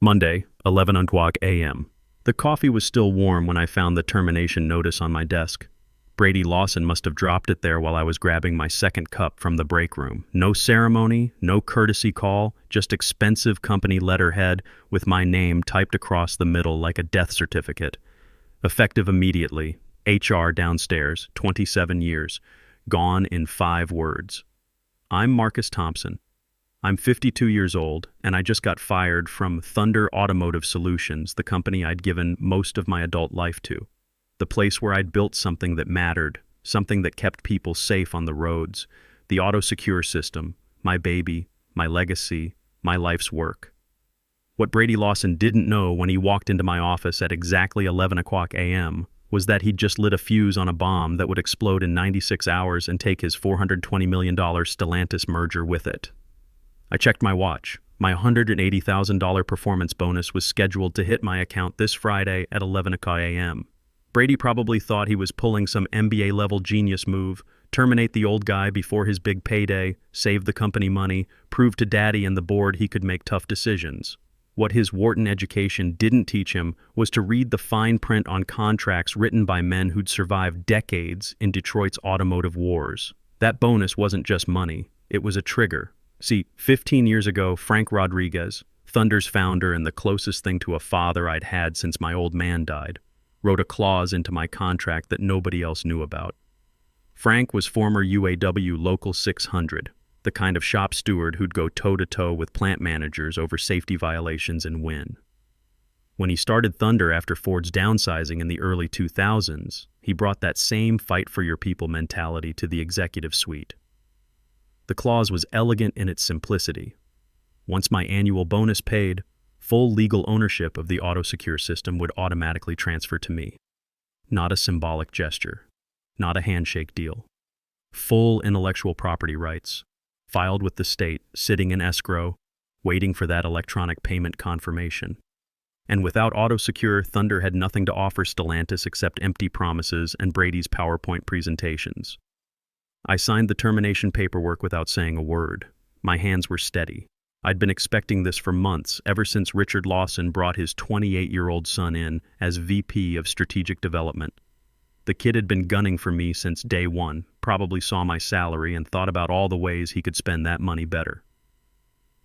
Monday, 11 o'clock a.m. The coffee was still warm when I found the termination notice on my desk. Brady Lawson must have dropped it there while I was grabbing my second cup from the break room. No ceremony, no courtesy call, just expensive company letterhead with my name typed across the middle like a death certificate. Effective immediately. HR downstairs, 27 years. Gone in 5 words. I'm Marcus Thompson. I'm 52 years old, and I just got fired from Thunder Automotive Solutions, the company I'd given most of my adult life to. The place where I'd built something that mattered, something that kept people safe on the roads, the auto-secure system, my baby, my legacy, my life's work. What Brady Lawson didn't know when he walked into my office at exactly 11 o'clock a.m. was that he'd just lit a fuse on a bomb that would explode in 96 hours and take his $420 million Stellantis merger with it. I checked my watch. My $180,000 performance bonus was scheduled to hit my account this Friday at 11 o'clock a.m. Brady probably thought he was pulling some NBA-level genius move, terminate the old guy before his big payday, save the company money, prove to Daddy and the board he could make tough decisions. What his Wharton education didn't teach him was to read the fine print on contracts written by men who'd survived decades in Detroit's automotive wars. That bonus wasn't just money, it was a trigger. See, 15 years ago, Frank Rodriguez, Thunder's founder and the closest thing to a father I'd had since my old man died, wrote a clause into my contract that nobody else knew about. Frank was former UAW Local 600, the kind of shop steward who'd go toe-to-toe with plant managers over safety violations and win. When he started Thunder after Ford's downsizing in the early 2000s, he brought that same fight-for-your-people mentality to the executive suite. The clause was elegant in its simplicity. Once my annual bonus paid, full legal ownership of the auto-secure system would automatically transfer to me. Not a symbolic gesture. Not a handshake deal. Full intellectual property rights, filed with the state, sitting in escrow, waiting for that electronic payment confirmation. And without auto-secure, Thunder had nothing to offer Stellantis except empty promises and Brady's PowerPoint presentations. I signed the termination paperwork without saying a word. My hands were steady. I'd been expecting this for months, ever since Richard Lawson brought his 28-year-old son in as VP of Strategic Development. The kid had been gunning for me since day one, probably saw my salary and thought about all the ways he could spend that money better.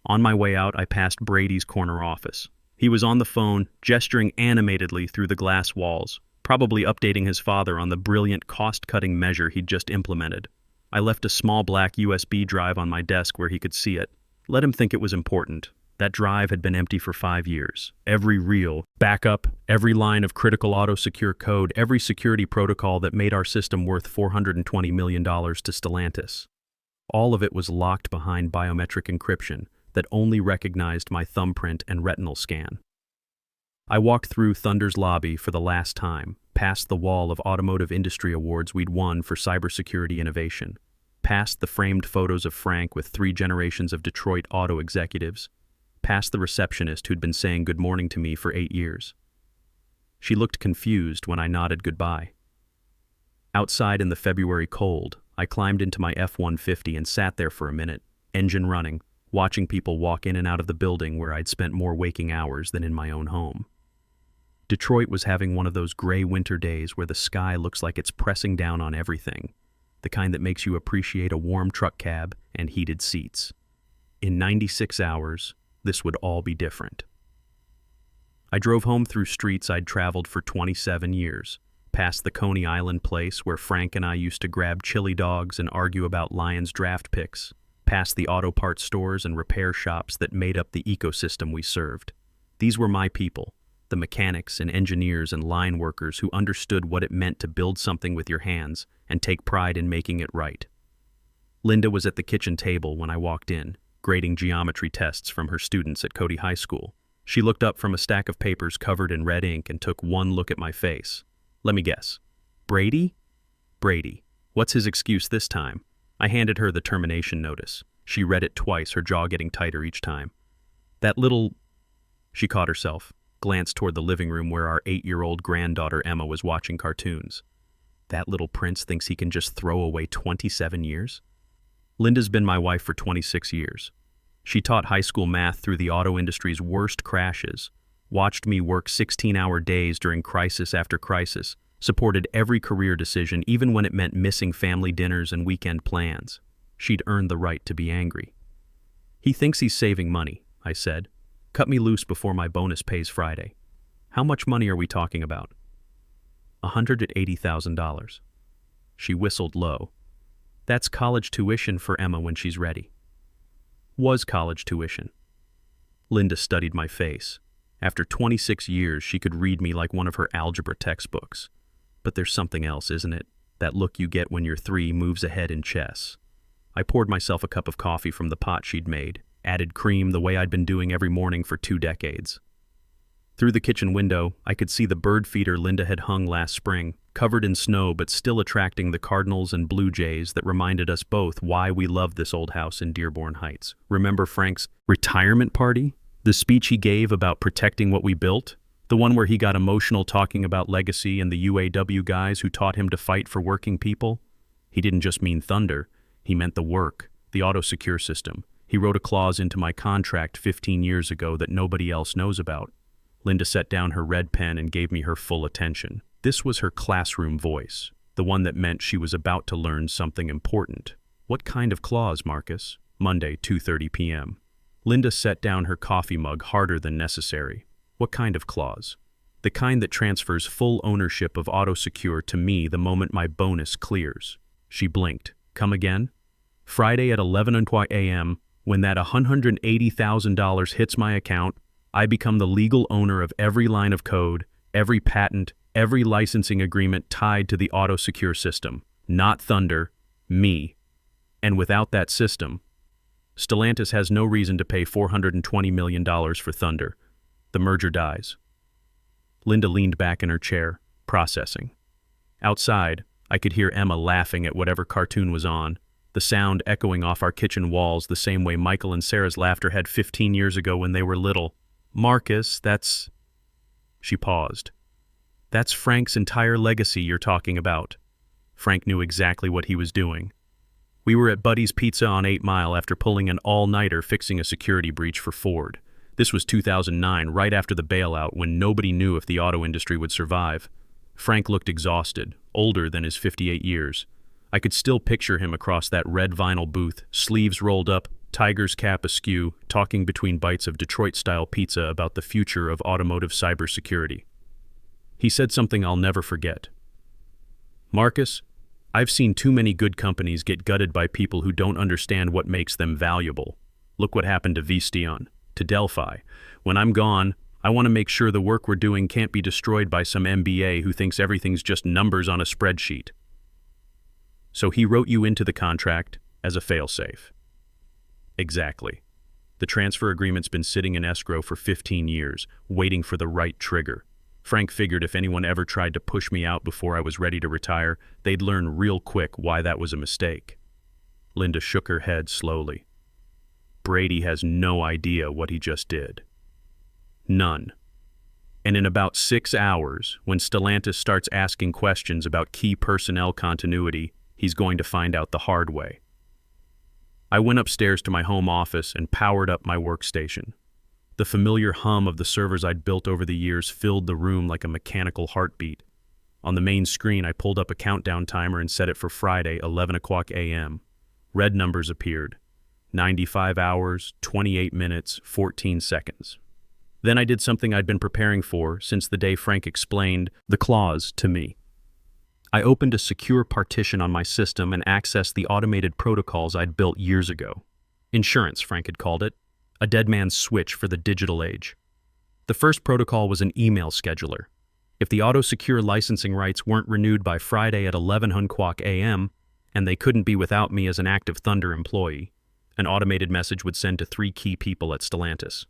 On my way out, I passed Brady's corner office. He was on the phone, gesturing animatedly through the glass walls, probably updating his father on the brilliant cost-cutting measure he'd just implemented. I left a small black USB drive on my desk where he could see it. Let him think it was important. That drive had been empty for 5 years. Every reel, backup, every line of critical auto-secure code, every security protocol that made our system worth $420 million to Stellantis. All of it was locked behind biometric encryption that only recognized my thumbprint and retinal scan. I walked through Thunder's lobby for the last time, past the wall of automotive industry awards we'd won for cybersecurity innovation, past the framed photos of Frank with 3 generations of Detroit auto executives, past the receptionist who'd been saying good morning to me for 8 years. She looked confused when I nodded goodbye. Outside in the February cold, I climbed into my F-150 and sat there for a minute, engine running, watching people walk in and out of the building where I'd spent more waking hours than in my own home. Detroit was having one of those gray winter days where the sky looks like it's pressing down on everything, the kind that makes you appreciate a warm truck cab and heated seats. In 96 hours, this would all be different. I drove home through streets I'd traveled for 27 years, past the Coney Island place where Frank and I used to grab chili dogs and argue about Lions draft picks, past the auto parts stores and repair shops that made up the ecosystem we served. These were my people, the mechanics and engineers and line workers who understood what it meant to build something with your hands and take pride in making it right. Linda was at the kitchen table when I walked in, grading geometry tests from her students at Cody High School. She looked up from a stack of papers covered in red ink and took one look at my face. Let me guess. Brady? Brady. What's his excuse this time? I handed her the termination notice. She read it twice, her jaw getting tighter each time. That little... She caught herself, glanced toward the living room where our 8-year-old granddaughter Emma was watching cartoons. That little prince thinks he can just throw away 27 years? Linda's been my wife for 26 years. She taught high school math through the auto industry's worst crashes, watched me work 16-hour days during crisis after crisis, supported every career decision even when it meant missing family dinners and weekend plans. She'd earned the right to be angry. "He thinks he's saving money," I said. "Cut me loose before my bonus pays Friday." "How much money are we talking about?" $180,000. She whistled low. "That's college tuition for Emma when she's ready." Was college tuition. Linda studied my face. After 26 years, she could read me like one of her algebra textbooks. But there's something else, isn't it? That look you get when you're 3 moves ahead in chess. I poured myself a cup of coffee from the pot she'd made, added cream the way I'd been doing every morning for 2 decades. Through the kitchen window, I could see the bird feeder Linda had hung last spring, covered in snow but still attracting the cardinals and blue jays that reminded us both why we loved this old house in Dearborn Heights. Remember Frank's retirement party? The speech he gave about protecting what we built? The one where he got emotional talking about legacy and the UAW guys who taught him to fight for working people? He didn't just mean thunder. He meant the work, the auto-secure system. He wrote a clause into my contract 15 years ago that nobody else knows about. Linda set down her red pen and gave me her full attention. This was her classroom voice, the one that meant she was about to learn something important. "What kind of clause, Marcus?" Monday, 2:30 p.m. Linda set down her coffee mug harder than necessary. "What kind of clause?" "The kind that transfers full ownership of AutoSecure to me the moment my bonus clears." She blinked. "Come again?" "Friday at 11 a.m., when that $180,000 hits my account, I become the legal owner of every line of code, every patent, every licensing agreement tied to the AutoSecure system. Not Thunder, me. And without that system, Stellantis has no reason to pay $420 million for Thunder. The merger dies." Linda leaned back in her chair, processing. Outside, I could hear Emma laughing at whatever cartoon was on, the sound echoing off our kitchen walls the same way Michael and Sarah's laughter had 15 years ago when they were little. "Marcus, that's..." She paused. "That's Frank's entire legacy you're talking about." Frank knew exactly what he was doing. We were at Buddy's Pizza on 8 Mile after pulling an all-nighter fixing a security breach for Ford. This was 2009, right after the bailout, when nobody knew if the auto industry would survive. Frank looked exhausted, older than his 58 years. I could still picture him across that red vinyl booth, sleeves rolled up, tiger's cap askew, talking between bites of Detroit-style pizza about the future of automotive cybersecurity. He said something I'll never forget. "Marcus, I've seen too many good companies get gutted by people who don't understand what makes them valuable. Look what happened to Visteon, to Delphi. When I'm gone, I want to make sure the work we're doing can't be destroyed by some MBA who thinks everything's just numbers on a spreadsheet." "So he wrote you into the contract as a failsafe." "Exactly. The transfer agreement's been sitting in escrow for 15 years, waiting for the right trigger. Frank figured if anyone ever tried to push me out before I was ready to retire, they'd learn real quick why that was a mistake." Linda shook her head slowly. "Brady has no idea what he just did. None. And in about 6 hours, when Stellantis starts asking questions about key personnel continuity, he's going to find out the hard way." I went upstairs to my home office and powered up my workstation. The familiar hum of the servers I'd built over the years filled the room like a mechanical heartbeat. On the main screen, I pulled up a countdown timer and set it for Friday, 11 a.m. Red numbers appeared. 95 hours, 28 minutes, 14 seconds. Then I did something I'd been preparing for since the day Frank explained the clause to me. I opened a secure partition on my system and accessed the automated protocols I'd built years ago. Insurance, Frank had called it. A dead man's switch for the digital age. The first protocol was an email scheduler. If the AutoSecure licensing rights weren't renewed by Friday at 11 a.m., and they couldn't be without me as an active Thunder employee, an automated message would send to 3 key people at Stellantis.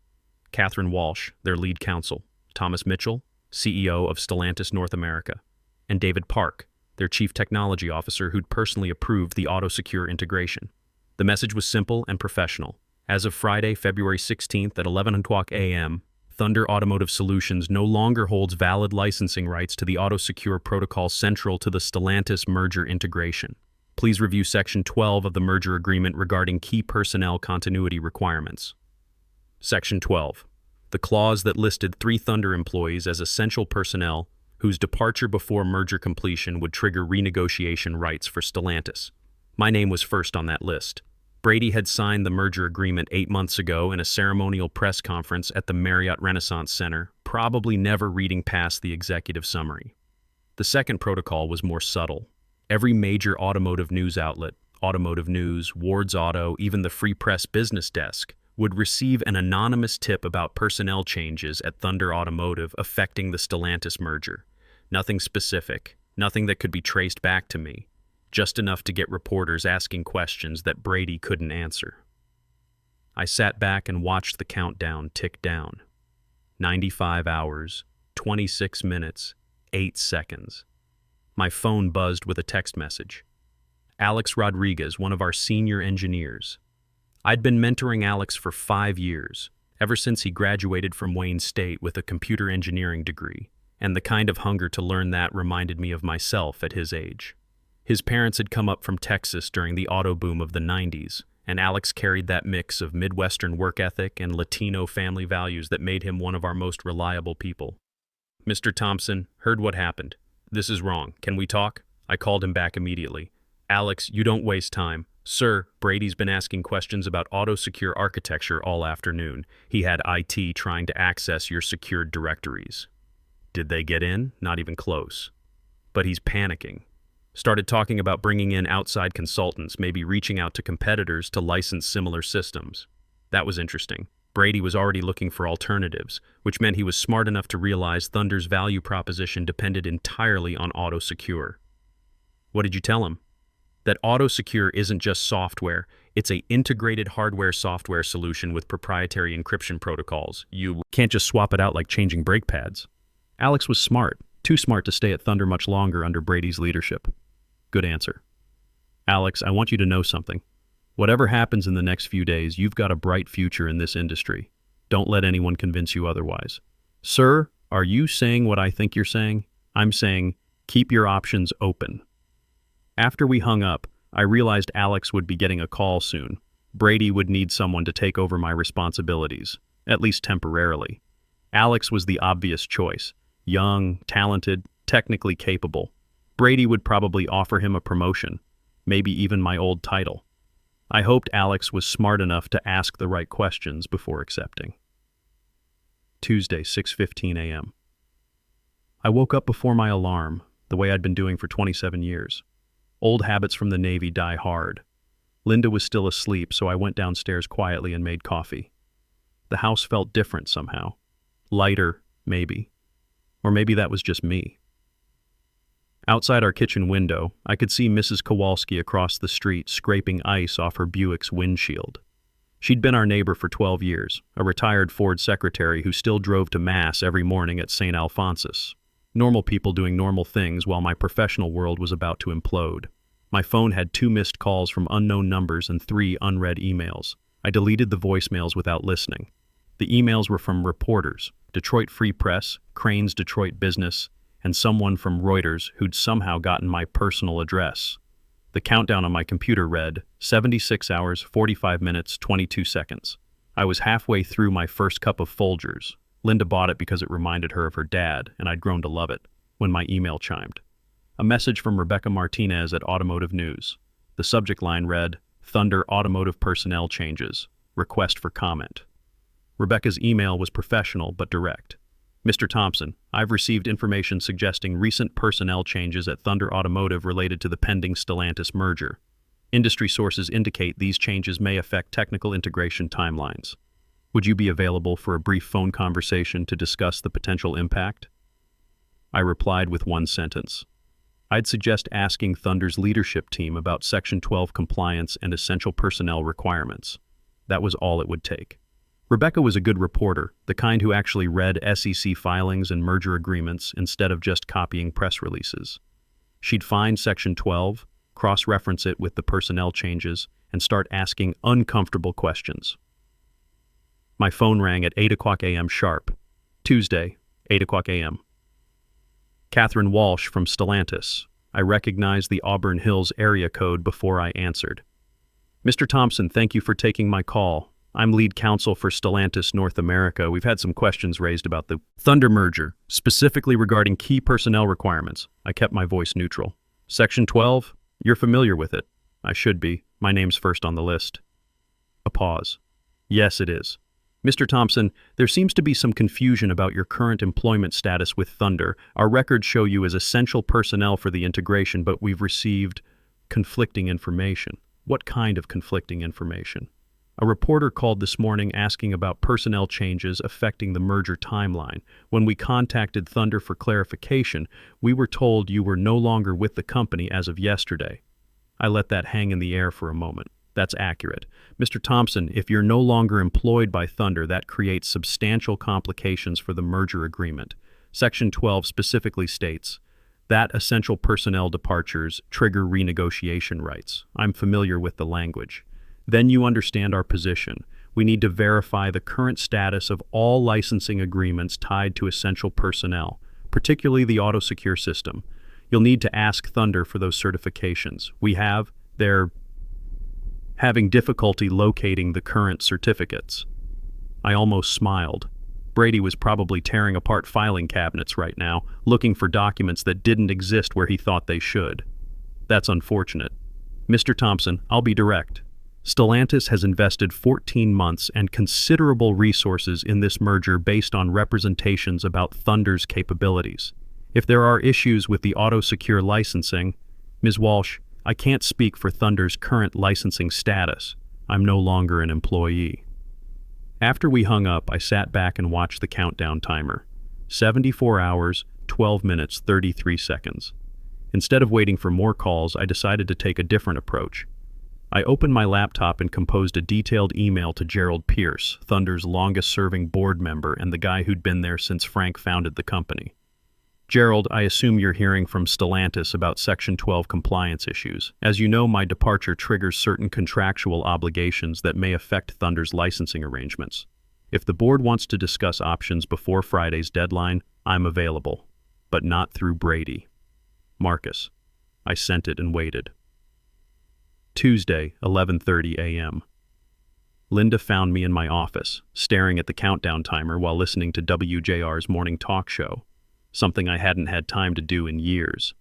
Catherine Walsh, their lead counsel, Thomas Mitchell, CEO of Stellantis North America, and David Park, their chief technology officer who'd personally approved the AutoSecure integration. The message was simple and professional. As of Friday, February 16th at 11 a.m., Thunder Automotive Solutions no longer holds valid licensing rights to the AutoSecure protocol central to the Stellantis merger integration. Please review Section 12 of the merger agreement regarding key personnel continuity requirements. Section 12. The clause that listed 3 Thunder employees as essential personnel whose departure before merger completion would trigger renegotiation rights for Stellantis. My name was first on that list. Brady had signed the merger agreement 8 months ago in a ceremonial press conference at the Marriott Renaissance Center, probably never reading past the executive summary. The second protocol was more subtle. Every major automotive news outlet, Automotive News, Ward's Auto, even the Free Press business desk, would receive an anonymous tip about personnel changes at Thunder Automotive affecting the Stellantis merger. Nothing specific, nothing that could be traced back to me, just enough to get reporters asking questions that Brady couldn't answer. I sat back and watched the countdown tick down. 95 hours, 26 minutes, 8 seconds. My phone buzzed with a text message. Alex Rodriguez, one of our senior engineers. I'd been mentoring Alex for 5 years, ever since he graduated from Wayne State with a computer engineering degree, and the kind of hunger to learn that reminded me of myself at his age. His parents had come up from Texas during the auto boom of the 90s, and Alex carried that mix of Midwestern work ethic and Latino family values that made him one of our most reliable people. Mr. Thompson, heard what happened. This is wrong. Can we talk? I called him back immediately. Alex, you don't waste time. Sir, Brady's been asking questions about auto-secure architecture all afternoon. He had IT trying to access your secured directories. Did they get in? Not even close. But he's panicking. Started talking about bringing in outside consultants, maybe reaching out to competitors to license similar systems. That was interesting. Brady was already looking for alternatives, which meant he was smart enough to realize Thunder's value proposition depended entirely on AutoSecure. What did you tell him? That AutoSecure isn't just software, it's an integrated hardware-software solution with proprietary encryption protocols. You can't just swap it out like changing brake pads. Alex was smart, too smart to stay at Thunder much longer under Brady's leadership. Good answer. Alex, I want you to know something. Whatever happens in the next few days, you've got a bright future in this industry. Don't let anyone convince you otherwise. Sir, are you saying what I think you're saying? I'm saying, keep your options open. After we hung up, I realized Alex would be getting a call soon. Brady would need someone to take over my responsibilities, at least temporarily. Alex was the obvious choice. Young, talented, technically capable. Brady would probably offer him a promotion, maybe even my old title. I hoped Alex was smart enough to ask the right questions before accepting. Tuesday, 6:15 a.m. I woke up before my alarm, the way I'd been doing for 27 years. Old habits from the Navy die hard. Linda was still asleep, so I went downstairs quietly and made coffee. The house felt different somehow. Lighter, maybe. Or maybe that was just me. Outside our kitchen window, I could see Mrs. Kowalski across the street scraping ice off her Buick's windshield. She'd been our neighbor for 12 years, a retired Ford secretary who still drove to Mass every morning at St. Alphonsus. Normal people doing normal things while my professional world was about to implode. My phone had 2 missed calls from unknown numbers and 3 unread emails. I deleted the voicemails without listening. The emails were from reporters, Detroit Free Press, Crane's Detroit Business, and someone from Reuters who'd somehow gotten my personal address. The countdown on my computer read 76 hours, 45 minutes, 22 seconds. I was halfway through my first cup of Folgers. Linda bought it because it reminded her of her dad, and I'd grown to love it, when my email chimed. A message from Rebecca Martinez at Automotive News. The subject line read, Thunder Automotive Personnel Changes. Request for comment. Rebecca's email was professional but direct. Mr. Thompson, I've received information suggesting recent personnel changes at Thunder Automotive related to the pending Stellantis merger. Industry sources indicate these changes may affect technical integration timelines. Would you be available for a brief phone conversation to discuss the potential impact? I replied with one sentence. I'd suggest asking Thunder's leadership team about Section 12 compliance and essential personnel requirements. That was all it would take. Rebecca was a good reporter, the kind who actually read SEC filings and merger agreements instead of just copying press releases. She'd find Section 12, cross-reference it with the personnel changes, and start asking uncomfortable questions. My phone rang at 8 o'clock a.m. sharp. Tuesday, 8 o'clock a.m. Catherine Walsh from Stellantis. I recognized the Auburn Hills area code before I answered. Mr. Thompson, thank you for taking my call. I'm lead counsel for Stellantis North America. We've had some questions raised about the Thunder merger, specifically regarding key personnel requirements. I kept my voice neutral. Section 12? You're familiar with it. I should be. My name's first on the list. A pause. Yes, it is. Mr. Thompson, there seems to be some confusion about your current employment status with Thunder. Our records show you as essential personnel for the integration, but we've received conflicting information. What kind of conflicting information? A reporter called this morning asking about personnel changes affecting the merger timeline. When we contacted Thunder for clarification, we were told you were no longer with the company as of yesterday. I let that hang in the air for a moment. That's accurate. Mr. Thompson, if you're no longer employed by Thunder, that creates substantial complications for the merger agreement. Section 12 specifically states that essential personnel departures trigger renegotiation rights. I'm familiar with the language. Then you understand our position. We need to verify the current status of all licensing agreements tied to essential personnel, particularly the auto-secure system. You'll need to ask Thunder for those certifications. They're having difficulty locating the current certificates. I almost smiled. Brady was probably tearing apart filing cabinets right now, looking for documents that didn't exist where he thought they should. That's unfortunate. Mr. Thompson, I'll be direct. Stellantis has invested 14 months and considerable resources in this merger based on representations about Thunder's capabilities. If there are issues with the auto-secure licensing, Ms. Walsh, I can't speak for Thunder's current licensing status. I'm no longer an employee. After we hung up, I sat back and watched the countdown timer. 74 hours, 12 minutes, 33 seconds. Instead of waiting for more calls, I decided to take a different approach. I opened my laptop and composed a detailed email to Gerald Pierce, Thunder's longest-serving board member and the guy who'd been there since Frank founded the company. Gerald, I assume you're hearing from Stellantis about Section 12 compliance issues. As you know, my departure triggers certain contractual obligations that may affect Thunder's licensing arrangements. If the board wants to discuss options before Friday's deadline, I'm available, but not through Brady. Marcus. I sent it and waited. Tuesday, 11:30 a.m. Linda found me in my office, staring at the countdown timer while listening to WJR's morning talk show. Something I hadn't had time to do in years.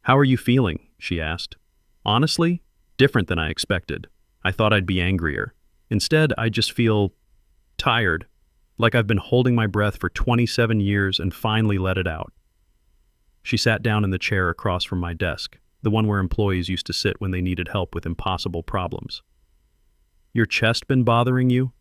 "How are you feeling?" she asked. "Honestly, different than I expected. I thought I'd be angrier. Instead, I just feel tired, like I've been holding my breath for 27 years and finally let it out." She sat down in the chair across from my desk, the one where employees used to sit when they needed help with impossible problems. "Your chest been bothering you?"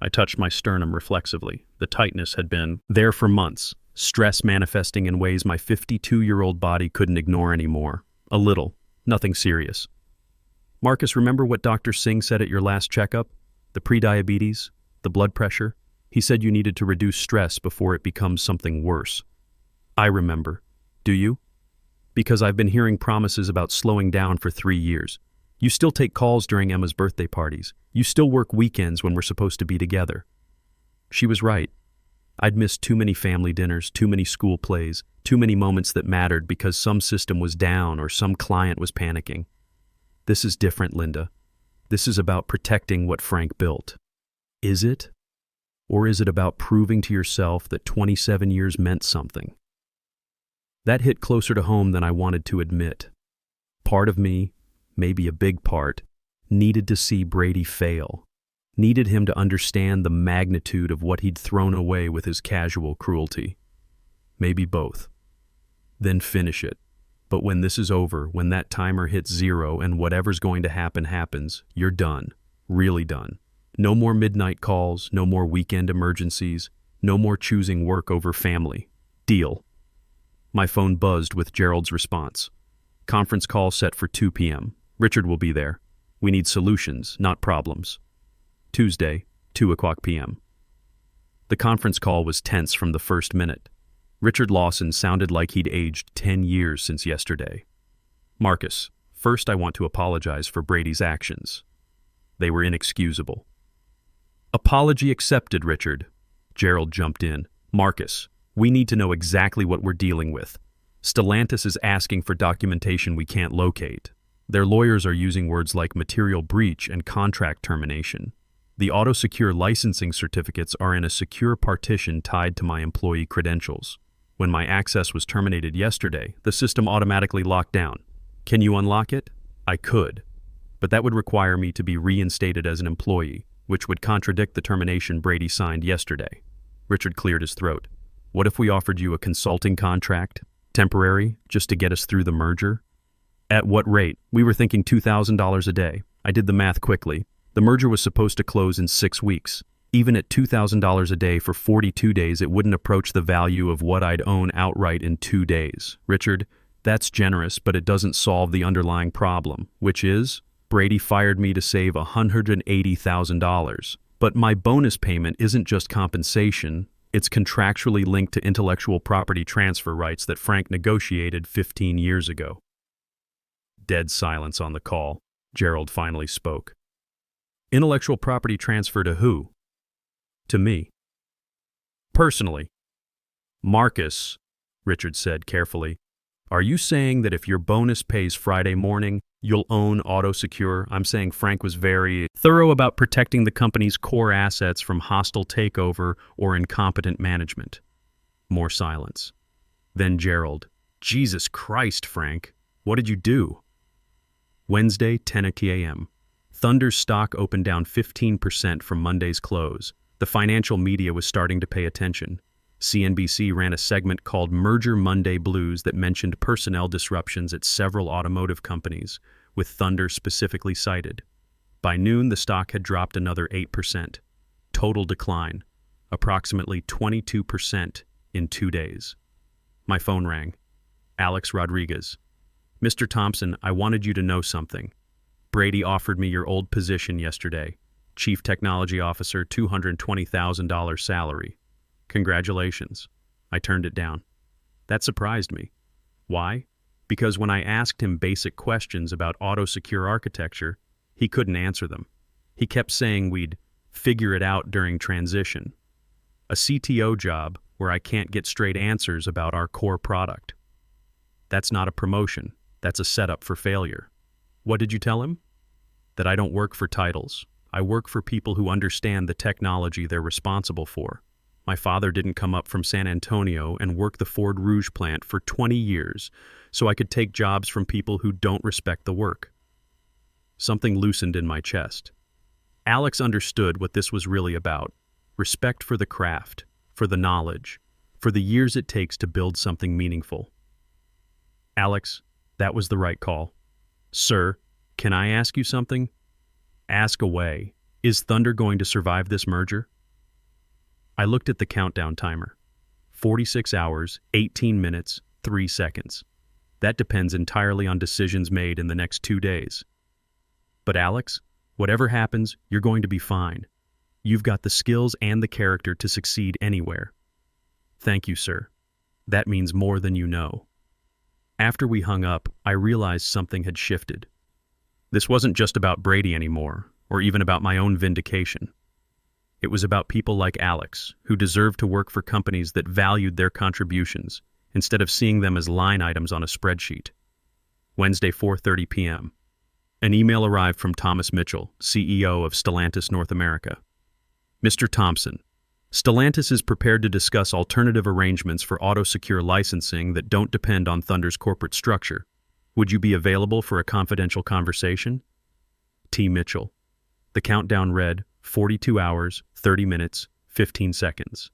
I touched my sternum reflexively. The tightness had been there for months. Stress manifesting in ways my 52-year-old body couldn't ignore anymore. A little. Nothing serious. "Marcus, remember what Dr. Singh said at your last checkup? The prediabetes? The blood pressure? He said you needed to reduce stress before it becomes something worse." "I remember. Do you?" "Because I've been hearing promises about slowing down for 3 years. You still take calls during Emma's birthday parties. You still work weekends when we're supposed to be together." She was right. I'd missed too many family dinners, too many school plays, too many moments that mattered because some system was down or some client was panicking. This is different, Linda. This is about protecting what Frank built. Is it? Or is it about proving to yourself that 27 years meant something? That hit closer to home than I wanted to admit. Part of me, maybe a big part, needed to see Brady fail. Needed him to understand the magnitude of what he'd thrown away with his casual cruelty. Maybe both. Then finish it. But when this is over, when that timer hits 0 and whatever's going to happen happens, you're done. Really done. No more midnight calls, no more weekend emergencies, no more choosing work over family. Deal. My phone buzzed with Gerald's response. "Conference call set for 2 p.m. Richard will be there. We need solutions, not problems." Tuesday, 2:00 p.m. The conference call was tense from the first minute. Richard Lawson sounded like he'd aged 10 years since yesterday. "Marcus, first I want to apologize for Brady's actions. They were inexcusable." "Apology accepted, Richard." Gerald jumped in. "Marcus, we need to know exactly what we're dealing with. Stellantis is asking for documentation we can't locate. Their lawyers are using words like material breach and contract termination. The auto-secure licensing certificates are in a secure partition tied to my employee credentials. When my access was terminated yesterday, the system automatically locked down. Can you unlock it? I could, but that would require me to be reinstated as an employee, which would contradict the termination Brady signed yesterday. Richard cleared his throat. What if we offered you a consulting contract? Temporary, just to get us through the merger? At what rate? We were thinking $2,000 a day. I did the math quickly. The merger was supposed to close in 6 weeks. Even at $2,000 a day for 42 days, it wouldn't approach the value of what I'd own outright in 2 days. Richard, that's generous, but it doesn't solve the underlying problem, which is, Brady fired me to save $180,000. But my bonus payment isn't just compensation. It's contractually linked to intellectual property transfer rights that Frank negotiated 15 years ago. Dead silence on the call. Gerald finally spoke. Intellectual property transfer to who? To me. Personally. Marcus, Richard said carefully, are you saying that if your bonus pays Friday morning, you'll own AutoSecure? I'm saying Frank was very thorough about protecting the company's core assets from hostile takeover or incompetent management. More silence. Then Gerald, Jesus Christ, Frank, what did you do? Wednesday, 10 a.m. Thunder's stock opened down 15% from Monday's close. The financial media was starting to pay attention. CNBC ran a segment called Merger Monday Blues that mentioned personnel disruptions at several automotive companies, with Thunder specifically cited. By noon, the stock had dropped another 8%. Total decline, approximately 22% in 2 days. My phone rang. Alex Rodriguez. Mr. Thompson, I wanted you to know something. Brady offered me your old position yesterday. Chief Technology Officer, $220,000 salary. Congratulations. I turned it down. That surprised me. Why? Because when I asked him basic questions about auto-secure architecture, he couldn't answer them. He kept saying we'd figure it out during transition. A CTO job where I can't get straight answers about our core product. That's not a promotion. That's a setup for failure. What did you tell him? That I don't work for titles. I work for people who understand the technology they're responsible for. My father didn't come up from San Antonio and work the Ford Rouge plant for 20 years, so I could take jobs from people who don't respect the work. Something loosened in my chest. Alex understood what this was really about. Respect for the craft, for the knowledge, for the years it takes to build something meaningful. Alex, that was the right call. Sir, can I ask you something? Ask away. Is Thunder going to survive this merger? I looked at the countdown timer. 46 hours, 18 minutes, 3 seconds. That depends entirely on decisions made in the next 2 days. But Alex, whatever happens, you're going to be fine. You've got the skills and the character to succeed anywhere. Thank you, sir. That means more than you know. After we hung up, I realized something had shifted. This wasn't just about Brady anymore, or even about my own vindication. It was about people like Alex, who deserved to work for companies that valued their contributions, instead of seeing them as line items on a spreadsheet. Wednesday, 4:30 p.m. An email arrived from Thomas Mitchell, CEO of Stellantis North America. Mr. Thompson, Stellantis is prepared to discuss alternative arrangements for auto-secure licensing that don't depend on Thunder's corporate structure. Would you be available for a confidential conversation? T. Mitchell. The countdown read 42 hours, 30 minutes, 15 seconds.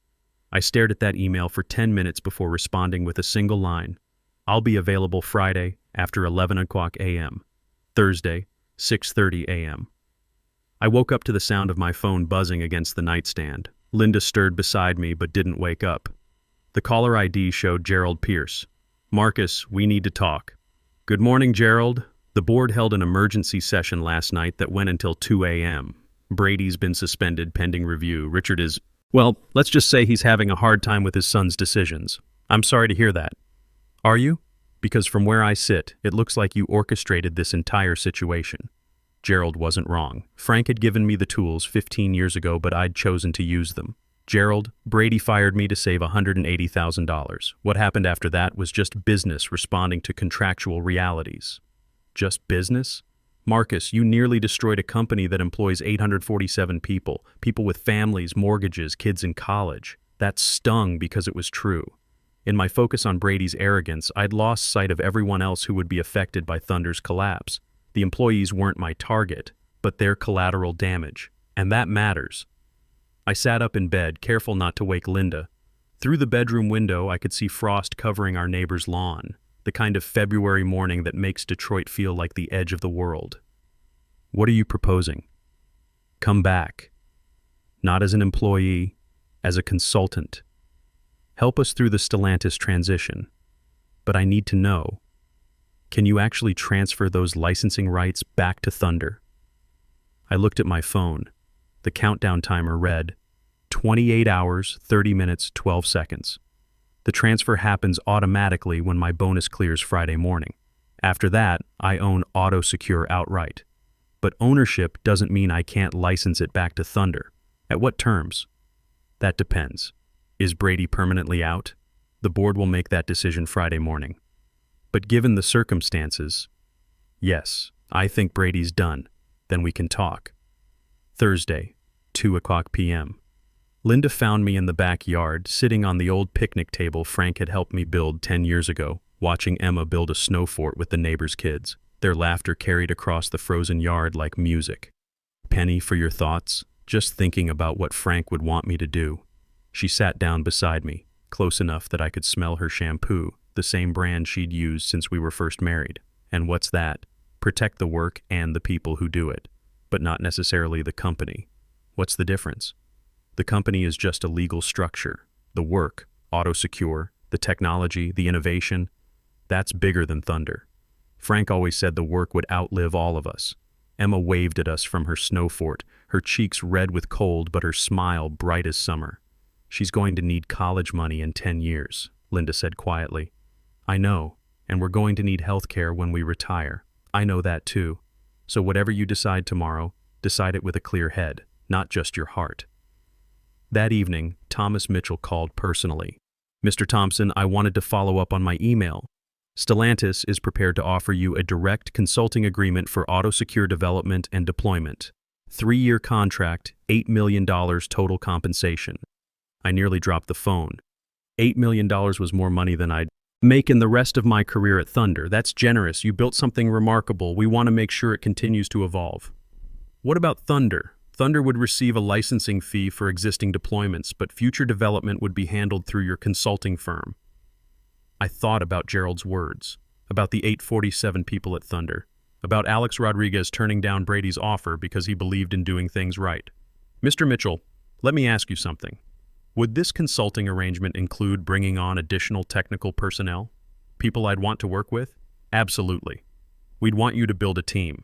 I stared at that email for 10 minutes before responding with a single line. I'll be available Friday after 11 o'clock a.m. Thursday, 6:30 a.m. I woke up to the sound of my phone buzzing against the nightstand. Linda stirred beside me but didn't wake up. The caller ID showed Gerald Pierce. Marcus, we need to talk. Good morning, Gerald. The board held an emergency session last night that went until 2 a.m. Brady's been suspended pending review. Richard is, well, let's just say he's having a hard time with his son's decisions. I'm sorry to hear that. Are you? Because from where I sit, it looks like you orchestrated this entire situation. Gerald wasn't wrong. Frank had given me the tools 15 years ago, but I'd chosen to use them. Gerald, Brady fired me to save $180,000. What happened after that was just business responding to contractual realities. Just business? Marcus, you nearly destroyed a company that employs 847 people, people with families, mortgages, kids in college. That stung because it was true. In my focus on Brady's arrogance, I'd lost sight of everyone else who would be affected by Thunder's collapse. The employees weren't my target, but their collateral damage. And that matters. I sat up in bed, careful not to wake Linda. Through the bedroom window, I could see frost covering our neighbor's lawn, the kind of February morning that makes Detroit feel like the edge of the world. What are you proposing? Come back. Not as an employee, as a consultant. Help us through the Stellantis transition. But I need to know, can you actually transfer those licensing rights back to Thunder? I looked at my phone. The countdown timer read 28 hours, 30 minutes, 12 seconds. The transfer happens automatically when my bonus clears Friday morning. After that, I own AutoSecure outright. But ownership doesn't mean I can't license it back to Thunder. At what terms? That depends. Is Brady permanently out? The board will make that decision Friday morning. But given the circumstances, yes, I think Brady's done. Then we can talk. Thursday, 2:00 p.m. Linda found me in the backyard, sitting on the old picnic table Frank had helped me build 10 years ago, watching Emma build a snow fort with the neighbors' kids. Their laughter carried across the frozen yard like music. Penny, for your thoughts? Just thinking about what Frank would want me to do. She sat down beside me, close enough that I could smell her shampoo, the same brand she'd used since we were first married. And what's that? Protect the work and the people who do it, but not necessarily the company. What's the difference? The company is just a legal structure. The work, AutoSecure, the technology, the innovation, that's bigger than Thunder. Frank always said the work would outlive all of us. Emma waved at us from her snow fort, her cheeks red with cold but her smile bright as summer. She's going to need college money in 10 years, Linda said quietly. I know, and we're going to need health care when we retire. I know that too. So whatever you decide tomorrow, decide it with a clear head, not just your heart. That evening, Thomas Mitchell called personally. Mr. Thompson, I wanted to follow up on my email. Stellantis is prepared to offer you a direct consulting agreement for AutoSecure development and deployment. 3-year contract, $8 million total compensation. I nearly dropped the phone. $8 million was more money than I'd make in the rest of my career at Thunder. That's generous. You built something remarkable. We want to make sure it continues to evolve. What about Thunder? Thunder would receive a licensing fee for existing deployments, but future development would be handled through your consulting firm. I thought about Gerald's words, about the 847 people at Thunder, about Alex Rodriguez turning down Brady's offer because he believed in doing things right. Mr. Mitchell, let me ask you something. Would this consulting arrangement include bringing on additional technical personnel? People I'd want to work with? Absolutely. We'd want you to build a team.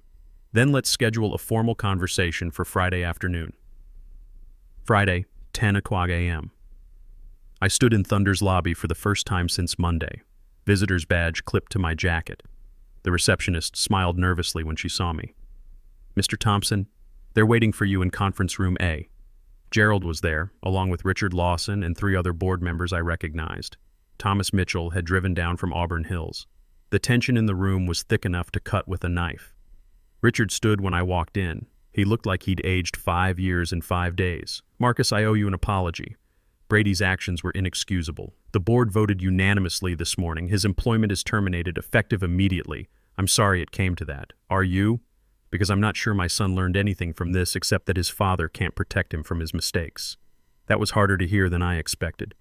Then let's schedule a formal conversation for Friday afternoon. Friday, 10:00 a.m. I stood in Thunder's lobby for the first time since Monday, visitor's badge clipped to my jacket. The receptionist smiled nervously when she saw me. Mr. Thompson, they're waiting for you in conference room A. Gerald was there, along with Richard Lawson and 3 other board members I recognized. Thomas Mitchell had driven down from Auburn Hills. The tension in the room was thick enough to cut with a knife. Richard stood when I walked in. He looked like he'd aged 5 years in 5 days. Marcus, I owe you an apology. Brady's actions were inexcusable. The board voted unanimously this morning. His employment is terminated, effective immediately. I'm sorry it came to that. Are you? Because I'm not sure my son learned anything from this except that his father can't protect him from his mistakes. That was harder to hear than I expected.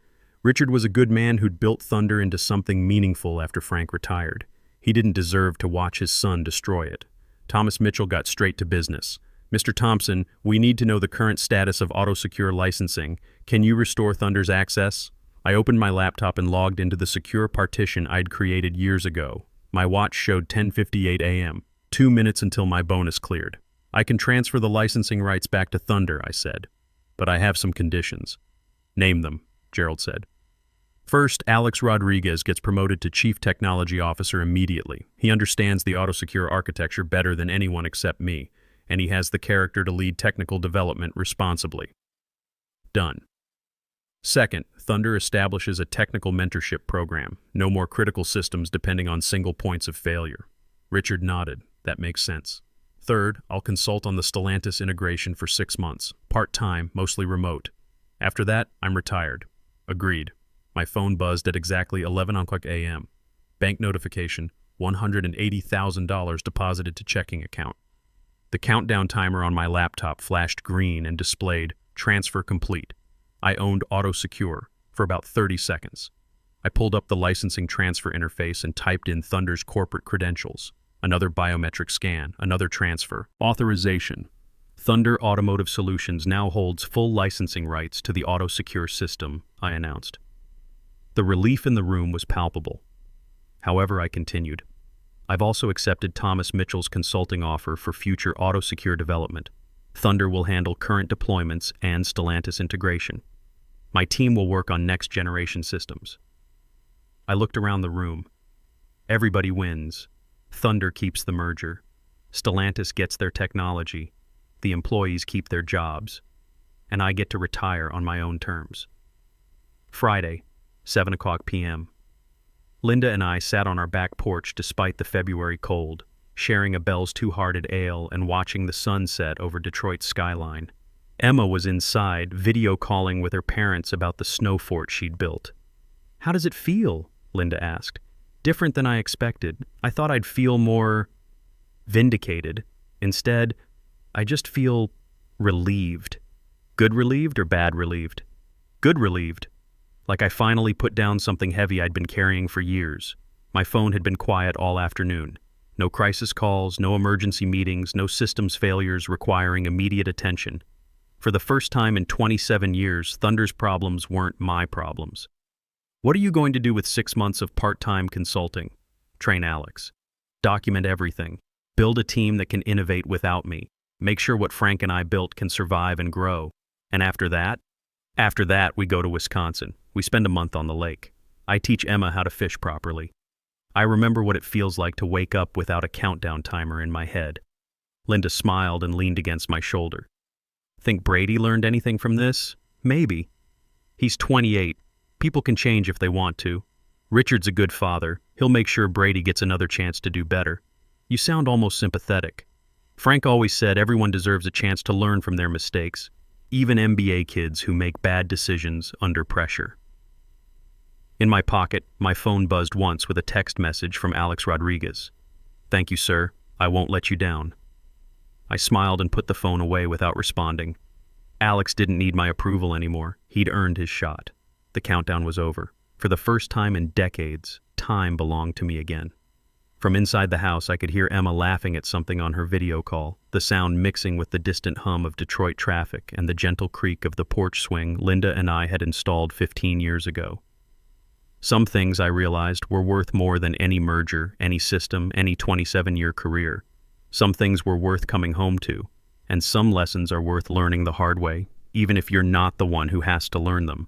Richard was a good man who'd built Thunder into something meaningful after Frank retired. He didn't deserve to watch his son destroy it. Thomas Mitchell got straight to business. Mr. Thompson, we need to know the current status of AutoSecure licensing. Can you restore Thunder's access? I opened my laptop and logged into the secure partition I'd created years ago. My watch showed 10:58 a.m., 2 minutes until my bonus cleared. I can transfer the licensing rights back to Thunder, I said. But I have some conditions. Name them, Gerald said. First, Alex Rodriguez gets promoted to Chief Technology Officer immediately. He understands the AutoSecure architecture better than anyone except me, and he has the character to lead technical development responsibly. Done. Second, Thunder establishes a technical mentorship program. No more critical systems depending on single points of failure. Richard nodded. That makes sense. Third, I'll consult on the Stellantis integration for 6 months. Part-time, mostly remote. After that, I'm retired. Agreed. My phone buzzed at exactly 11:00 a.m. Bank notification, $180,000 deposited to checking account. The countdown timer on my laptop flashed green and displayed transfer complete. I owned AutoSecure for about 30 seconds. I pulled up the licensing transfer interface and typed in Thunder's corporate credentials. Another biometric scan, another transfer. Authorization. Thunder Automotive Solutions now holds full licensing rights to the AutoSecure system, I announced. The relief in the room was palpable. However, I continued. I've also accepted Thomas Mitchell's consulting offer for future AutoSecure development. Thunder will handle current deployments and Stellantis integration. My team will work on next-generation systems. I looked around the room. Everybody wins. Thunder keeps the merger. Stellantis gets their technology. The employees keep their jobs. And I get to retire on my own terms. Friday, 7:00 p.m. Linda and I sat on our back porch despite the February cold, sharing a Bell's Two-Hearted Ale and watching the sun set over Detroit's skyline. Emma was inside, video calling with her parents about the snow fort she'd built. "How does it feel?" Linda asked. "Different than I expected. I thought I'd feel more vindicated. Instead, I just feel relieved." "Good relieved or bad relieved?" "Good relieved. Like I finally put down something heavy I'd been carrying for years. My phone had been quiet all afternoon. No crisis calls, no emergency meetings, no systems failures requiring immediate attention. For the first time in 27 years, Thunder's problems weren't my problems. "What are you going to do with 6 months of part-time consulting?" "Train Alex. Document everything. Build a team that can innovate without me. Make sure what Frank and I built can survive and grow. And after that, we go to Wisconsin. We spend a month on the lake. I teach Emma how to fish properly. I remember what it feels like to wake up without a countdown timer in my head." Linda smiled and leaned against my shoulder. "Think Brady learned anything from this? Maybe. He's 28. People can change if they want to. Richard's a good father. He'll make sure Brady gets another chance to do better. You sound almost sympathetic. Frank always said everyone deserves a chance to learn from their mistakes, even MBA kids who make bad decisions under pressure." In my pocket, my phone buzzed once with a text message from Alex Rodriguez. "Thank you, sir. I won't let you down." I smiled and put the phone away without responding. Alex didn't need my approval anymore. He'd earned his shot. The countdown was over. For the first time in decades, time belonged to me again. From inside the house, I could hear Emma laughing at something on her video call, the sound mixing with the distant hum of Detroit traffic and the gentle creak of the porch swing Linda and I had installed 15 years ago. Some things, I realized, were worth more than any merger, any system, any 27-year career. Some things were worth coming home to, and some lessons are worth learning the hard way, even if you're not the one who has to learn them.